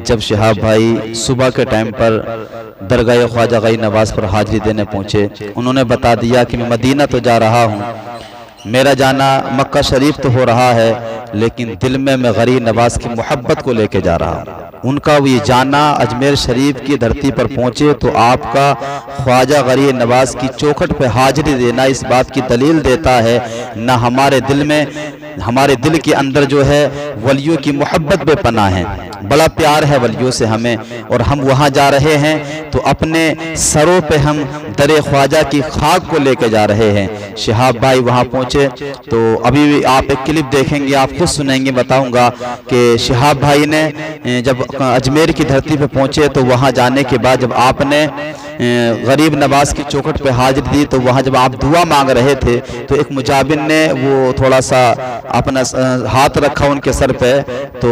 جب شہاب بھائی صبح کے ٹائم پر درگاہ خواجہ غئی نواز پر حاضری دینے پہنچے، انہوں نے بتا دیا کہ میں مدینہ تو جا رہا ہوں، میرا جانا مکہ شریف تو ہو رہا ہے، لیکن دل میں غری نواز کی محبت کو لے کے جا رہا ہوں۔ ان کا یہ جانا اجمیر شریف کی دھرتی پر پہنچے تو آپ کا خواجہ غری نواز کی چوکھٹ پہ حاضری دینا اس بات کی دلیل دیتا ہے نہ ہمارے دل کے اندر جو ہے ولیوں کی محبت بے پناہ ہے، بڑا پیار ہے ولیوں سے ہمیں، اور ہم وہاں جا رہے ہیں تو اپنے سروں پہ ہم در خواجہ کی خاک کو لے کے جا رہے ہیں۔ شہاب بھائی وہاں پہنچے تو ابھی آپ ایک کلپ دیکھیں گے، آپ خود سنیں گے، بتاؤں گا کہ شہاب بھائی نے جب اجمیر کی دھرتی پہ پہنچے تو وہاں جانے کے بعد جب آپ نے غریب نواز کی چوکھٹ پہ حاضری دی تو وہاں جب آپ دعا مانگ رہے تھے تو ایک مجابن نے وہ تھوڑا سا اپنا ہاتھ رکھا ان کے سر پہ، تو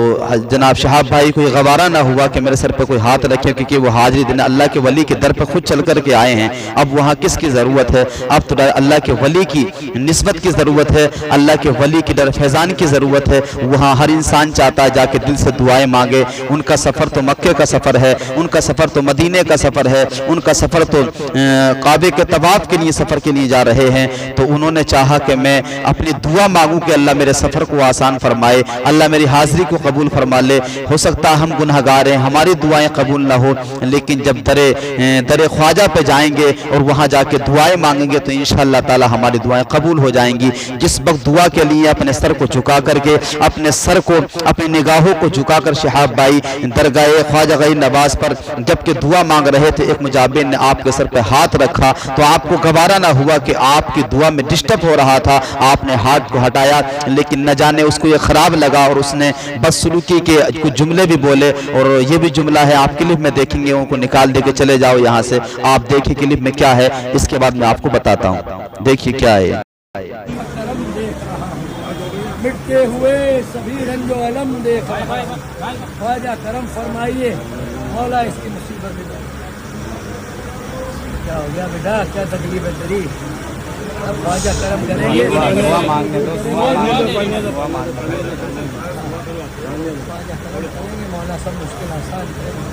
جناب شہاب بھائی کو یہ گوارا نہ ہوا کہ میرے سر پہ کوئی ہاتھ رکھے، کیونکہ وہ حاضری دینا اللہ کے ولی کے در پہ خود چل کر کے آئے ہیں۔ اب وہاں کس کی ضرورت ہے؟ اب تو اللہ کے ولی کی نسبت کی ضرورت ہے، اللہ کے ولی کی در فیضان کی ضرورت ہے۔ وہاں ہر انسان چاہتا ہے جا کے دل سے دعائیں مانگے۔ ان کا سفر تو مکے کا سفر ہے، ان کا سفر تو مدینے کا سفر ہے، ان کا سفر تو کعبے کے طواف کے لیے سفر کے لیے جا رہے ہیں، تو انہوں نے چاہا کہ میں اپنی دعا مانگوں کہ اللہ میرے سفر کو آسان فرمائے، اللہ میری حاضری کو قبول فرما لے۔ ہو سکتا ہم گناہگار ہیں، ہماری دعائیں قبول نہ ہو، لیکن جب در خواجہ پہ جائیں گے اور وہاں جا کے دعائیں مانگیں گے تو انشاءاللہ تعالی ہماری دعائیں قبول ہو جائیں گی۔ جس وقت دعا کے لیے اپنے سر کو جھکا کر کے، اپنے سر کو، اپنی نگاہوں کو جھکا کر شہاب بھائی درگاہ خواجہ غئی نواز پر جبکہ دعا مانگ رہے تھے، ایک مجابن نے آپ کے سر پہ ہاتھ رکھا تو آپ کو گوارا نہ ہوا کہ آپ کی دعا میں ڈسٹرب ہو رہا تھا، آپ نے ہاتھ کو ہٹایا، لیکن نہ جانے اس کو یہ خراب لگا اور اس نے بدسلوکی کے کچھ جملے بھی بولے، اور یہ بھی جملہ ہے آپ کلپ میں دیکھیں گے، ان کو نکال دے کے چلے جاؤ یہاں سے۔ آپ دیکھیں کلپ میں کیا ہے، اس کے بعد میں آپ کو بتاتا ہوں، دیکھیے کیا ہے۔ مٹتے ہوئے سبھی رنج و علم دیکھ خواجہ کرم فرمائیے، مولا اس کی مصیبت میں کیا ہو گیا بیٹا، کیا تکلیف ہے تیری؟ اب خواجہ کرم کریں گے، خواجہ کرم کریں گے، مولا سب مشکل آسان کریں گے۔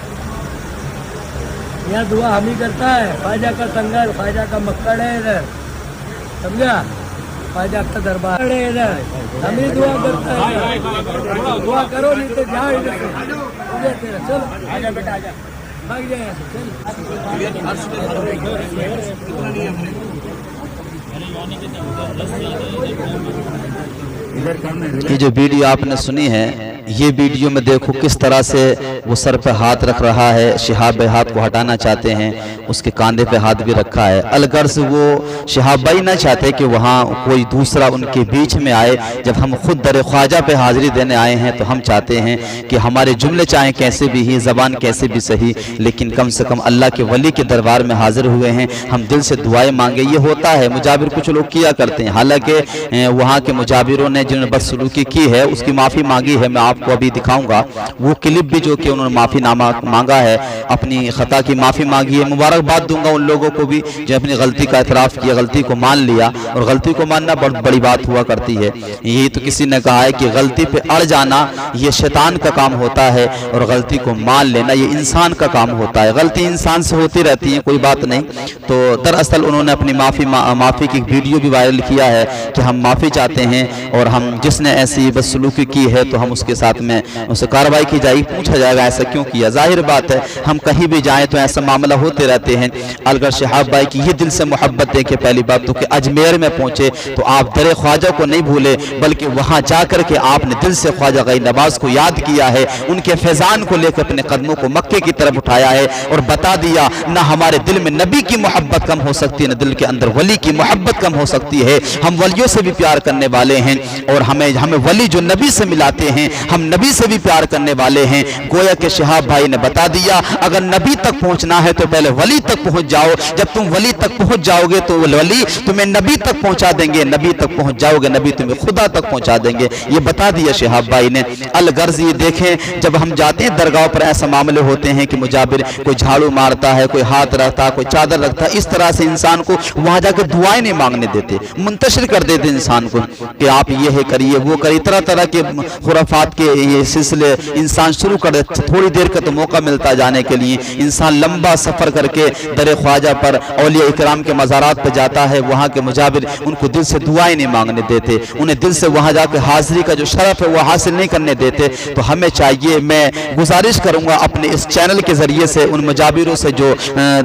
یہ دعا ہم ہی کرتا ہے، خواجہ کا سنگر، خواجہ کا مکڑ ہے ادھر، سمجھا؟ خواجہ کا دربار ہے ادھر، ہم ہی دعا کرتا ہے۔ دعا کرو نہیں تو جاؤ ادھر سے، چل آجا بیٹا آجا، بھاگ جائے یہ جو ویڈیو آپ نے سنی ہے، یہ ویڈیو میں دیکھو کس طرح سے وہ سر پہ ہاتھ رکھ رہا ہے، شہاب ہاتھ کو ہٹانا چاہتے ہیں، اس کے کاندھے پہ ہاتھ بھی رکھا ہے۔ الغرض وہ شہاب بھائی نہ چاہتے کہ وہاں کوئی دوسرا ان کے بیچ میں آئے، جب ہم خود در خواجہ پہ حاضری دینے آئے ہیں تو ہم چاہتے ہیں کہ ہمارے جملے چاہیں کیسے بھی ہی، زبان کیسے بھی صحیح، لیکن کم سے کم اللہ کے ولی کے دربار میں حاضر ہوئے ہیں، ہم دل سے دعائیں مانگے۔ یہ ہوتا ہے، مجابر کچھ لوگ کیا کرتے ہیں، حالانکہ وہاں کے مجابروں نے جنہوں نے بدسلوکی کی ہے اس کی معافی مانگی ہے، میں آپ کو ابھی دکھاؤں گا وہ کلپ بھی جو کہ انہوں نے معافی نامہ مانگا ہے، اپنی خطا کی معافی مانگی ہے۔ مبارکباد دوں گا ان لوگوں کو بھی جو اپنی غلطی کا اعتراف کیا، غلطی کو مان لیا، اور غلطی کو ماننا بہت بڑی بات ہوا کرتی ہے۔ یہی تو کسی نے کہا ہے کہ غلطی پہ اڑ جانا یہ شیطان کا کام ہوتا ہے، اور غلطی کو مان لینا یہ انسان کا کام ہوتا ہے۔ غلطی انسان سے ہوتی رہتی ہے، کوئی بات نہیں۔ تو دراصل انہوں نے اپنی معافی کی ویڈیو بھی وائرل کیا ہے کہ ہم معافی چاہتے ہیں، اور ہم جس نے ایسی بدسلوکی کی ہے تو ہم اس کے ساتھ میں اسے کارروائی کی جائے گی، پوچھا جائے گا ایسا کیوں کیا۔ ظاہر بات ہے ہم کہیں بھی جائیں تو ایسا معاملہ ہوتے رہتے ہیں۔ الگر شہاب بھائی کی یہ دل سے محبت ہے کہ پہلی بات تو کہ اجمیر میں پہنچے تو آپ در خواجہ کو نہیں بھولے، بلکہ وہاں جا کر کے آپ نے دل سے خواجہ غئی نواز کو یاد کیا ہے، ان کے فیضان کو لے کر اپنے قدموں کو مکے کی طرف اٹھایا ہے، اور بتا دیا نہ ہمارے دل میں نبی کی محبت کم ہو سکتی ہے، نہ دل کے اندر ولی کی محبت کم ہو سکتی ہے۔ ہم ولیوں سے بھی پیار کرنے والے ہیں، اور ہمیں ولی جو نبی سے ملاتے ہیں، ہم نبی سے بھی پیار کرنے والے ہیں۔ گویا کہ شہاب بھائی نے بتا دیا اگر نبی تک پہنچنا ہے تو پہلے ولی تک پہنچ جاؤ، جب تم ولی تک پہنچ جاؤ گے تو ولی تمہیں نبی تک پہنچا دیں گے، نبی تک پہنچ جاؤ گے نبی تمہیں خدا تک پہنچا دیں گے، یہ بتا دیا شہاب بھائی نے۔ الغرض یہ دیکھیں جب ہم جاتے ہیں درگاہ پر ایسا معاملے ہوتے ہیں کہ مجابر کوئی جھاڑو مارتا ہے، کوئی ہاتھ رکھتا ہے، کوئی چادر رکھتا ہے، اس طرح سے انسان کو وہاں جا کے دعائیں نہیں مانگنے دیتے، منتشر کر دیتے انسان کو کہ آپ یہ کریے وہ کریے، طرح طرح کے خرافات کے یہ سلسلے انسان شروع کر دے، تھوڑی دیر کا تو موقع ملتا جانے کے لیے، انسان لمبا سفر کر کے در خواجہ پر اولیاء اکرام کے مزارات پہ جاتا ہے، وہاں کے مجابر ان کو دل سے دعائیں نہیں مانگنے دیتے، انہیں دل سے وہاں جا کے حاضری کا جو شرف ہے وہ حاصل نہیں کرنے دیتے۔ تو ہمیں چاہیے، میں گزارش کروں گا اپنے اس چینل کے ذریعے سے ان مجابروں سے جو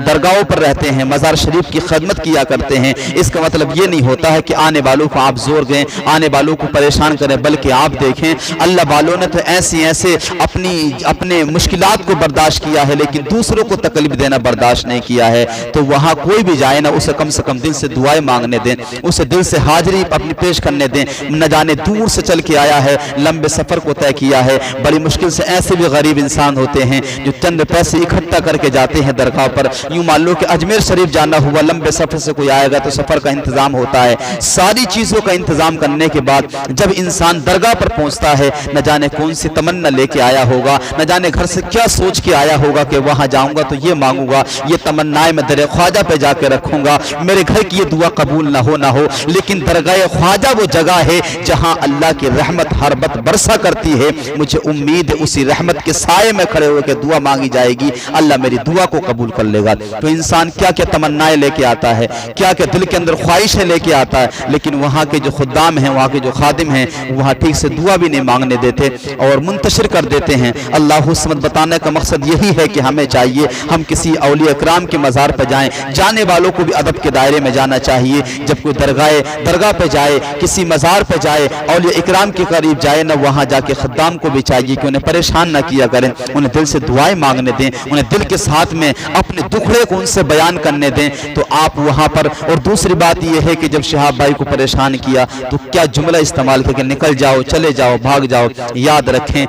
درگاہوں پر رہتے ہیں، مزار شریف کی خدمت کیا کرتے ہیں، اس کا مطلب یہ نہیں ہوتا ہے کہ آنے والوں کو آپ زور دیں، آنے والوں کو پریشان کریں، بلکہ آپ دیکھیں اللہ والوں نے تو ایسے اپنے مشکلات کو برداشت کیا ہے، لیکن دوسروں کو تکلیف دینا برداشت نہیں کیا ہے۔ تو وہاں کوئی بھی جائے نا، اسے کم سے کم دل سے دعائیں مانگنے دیں، اسے دل سے حاضری اپنی پیش کرنے دیں۔ نہ جانے دور سے چل کے آیا ہے، لمبے سفر کو طے کیا ہے، بڑی مشکل سے ایسے بھی غریب انسان ہوتے ہیں جو چند پیسے اکٹھا کر کے جاتے ہیں درگاہ پر۔ یوں مان لو کہ اجمیر شریف جانا ہوا، لمبے سفر سے کوئی آئے گا تو سفر کا انتظام ہوتا ہے، ساری چیزوں کا انتظام کرنے کے بعد جب انسان درگاہ پر پہنچتا ہے، نہ جانے کون سی تمنا لے کے آیا ہوگا، نہ جانے گھر سے کیا سوچ کے آیا ہوگا کہ وہاں جاؤں گا تو یہ مانگوں گا، یہ تمنائیں میں در خواجہ پہ جا کے رکھوں گا، میرے گھر کی یہ دعا قبول نہ ہو، لیکن درگاہ خواجہ وہ جگہ ہے جہاں اللہ کی رحمت ہر وقت برسا کرتی ہے۔ مجھے امید ہے اسی رحمت کے سائے میں کھڑے ہو کے دعا مانگی جائے گی، اللہ میری دعا کو قبول کر لے گا۔ تو انسان کیا کیا تمنائیں لے کے آتا ہے، کیا کیا دل کے اندر خواہشیں لے کے آتا ہے، لیکن وہاں کے جو خدام ہیں، وہاں کے جو خادم ہیں، وہاں ٹھیک سے دعا بھی نہیں مانگنے دیتے اور منتشر کر دیتے ہیں۔ اللہ الصمد بتانے کا مقصد یہی ہے کہ ہمیں چاہیے ہم کسی اولیاء اکرام کے مزار پہ جائیں، جانے والوں کو بھی ادب کے دائرے میں جانا چاہیے۔ جب کوئی درگاہ پہ جائے، کسی مزار پہ جائے، اولیاء اکرام کے قریب جائے نہ، وہاں جا کے خدام کو بھی چاہیے کہ انہیں پریشان نہ کیا کریں، انہیں دل سے دعائیں مانگنے دیں، انہیں دل کے ساتھ میں اپنے دکھڑے کو ان سے بیان کرنے دیں۔ تو آپ وہاں پر، اور دوسری بات یہ ہے کہ جب شہاب بھائی کو پریشان کیا تو کیا جملہ استعمال کر کے نکل جاؤ، چلے جاؤ، بھاگ جاؤ۔ یاد رکھیں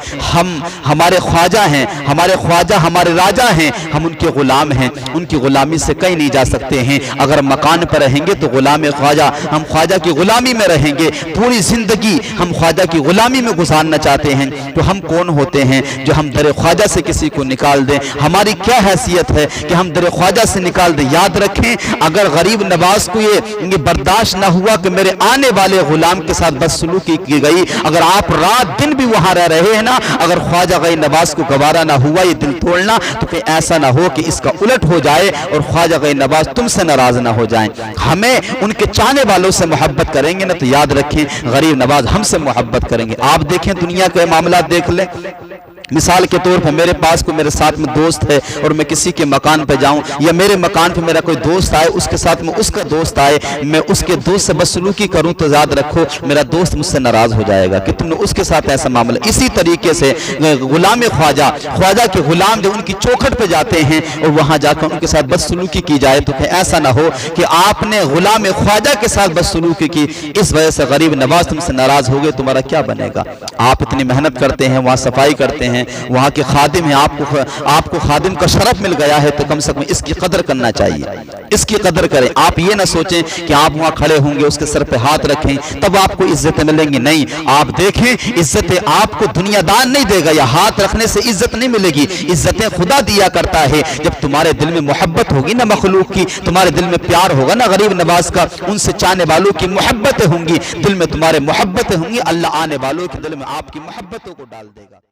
ہمارے خواجہ ہیں، ہمارے خواجہ ہمارے راجہ ہیں، ہم ان کے غلام ہیں، ان کی غلامی سے کہیں نہیں جا سکتے ہیں۔ اگر مکان پر رہیں گے تو غلام خواجہ، ہم خواجہ کی غلامی میں رہیں گے، پوری زندگی ہم خواجہ کی غلامی میں گزارنا چاہتے ہیں، تو ہم کون ہوتے ہیں جو ہم در خواجہ سے کسی کو نکال دیں؟ ہماری کیا حیثیت ہے کہ ہم در خواجہ سے نکال دیں؟ یاد رکھیں اگر غریب نواز کو یہ برداشت نہ ہوا کہ میرے آنے والے غلام کے ساتھ بدسلوکی کی گئی، اگر آپ رات دن بھی وہاں رہ رہے ہیں نا، اگر خواجہ غیر نواز کو گوارا نہ ہوا یہ دل توڑنا، تو کہ ایسا نہ ہو کہ اس کا الٹ ہو جائے اور خواجہ غیر نواز تم سے ناراض نہ ہو جائیں۔ ہمیں ان کے چاہنے والوں سے محبت کریں گے نا، تو یاد رکھیں غریب نواز ہم سے محبت کریں گے۔ آپ دیکھیں دنیا کے معاملات دیکھ لیں، مثال کے طور پہ میرے پاس کوئی میرے ساتھ میں دوست ہے اور میں کسی کے مکان پہ جاؤں، یا میرے مکان پہ میرا کوئی دوست آئے، اس کے ساتھ میں اس کا دوست آئے، میں اس کے دوست سے بدسلوکی کروں تو یاد رکھو میرا دوست مجھ سے ناراض ہو جائے گا کہ تم نے اس کے ساتھ ایسا معاملہ۔ اسی طریقے سے غلام خواجہ کے غلام جو ان کی چوکھٹ پہ جاتے ہیں اور وہاں جا کر ان کے ساتھ بدسلوکی کی جائے، تو کہ ایسا نہ ہو کہ آپ نے غلام خواجہ کے ساتھ بدسلوکی کی، اس وجہ سے غریب نواز تم سے ناراض ہو گئے، تمہارا کیا بنے گا؟ آپ اتنی محنت کرتے ہیں، وہاں صفائی کرتے ہیں، وہاں کے خادم ہیں، آپ کو خادم کا شرف مل گیا ہے، تو کم سے کم اس کی قدر کرنا چاہیے، اس کی قدر کریں۔ آپ یہ نہ سوچیں کہ آپ وہاں کھڑے ہوں گے، اس کے سر پہ ہاتھ رکھیں تب آپ کو عزتیں ملیں گی، نہیں، آپ دیکھیں عزتیں آپ کو دنیا دار نہیں دے گا، یا ہاتھ رکھنے سے عزت نہیں ملے گی، عزتیں خدا دیا کرتا ہے۔ جب تمہارے دل میں محبت ہوگی نا مخلوق کی، تمہارے دل میں پیار ہوگا نا غریب نواز کا، ان سے چاہنے والوں کی محبتیں ہوں گی، دل میں تمہارے محبتیں ہوں گی، اللہ آنے والوں کے دل میں آپ کی محبتوں کو ڈال دے گا۔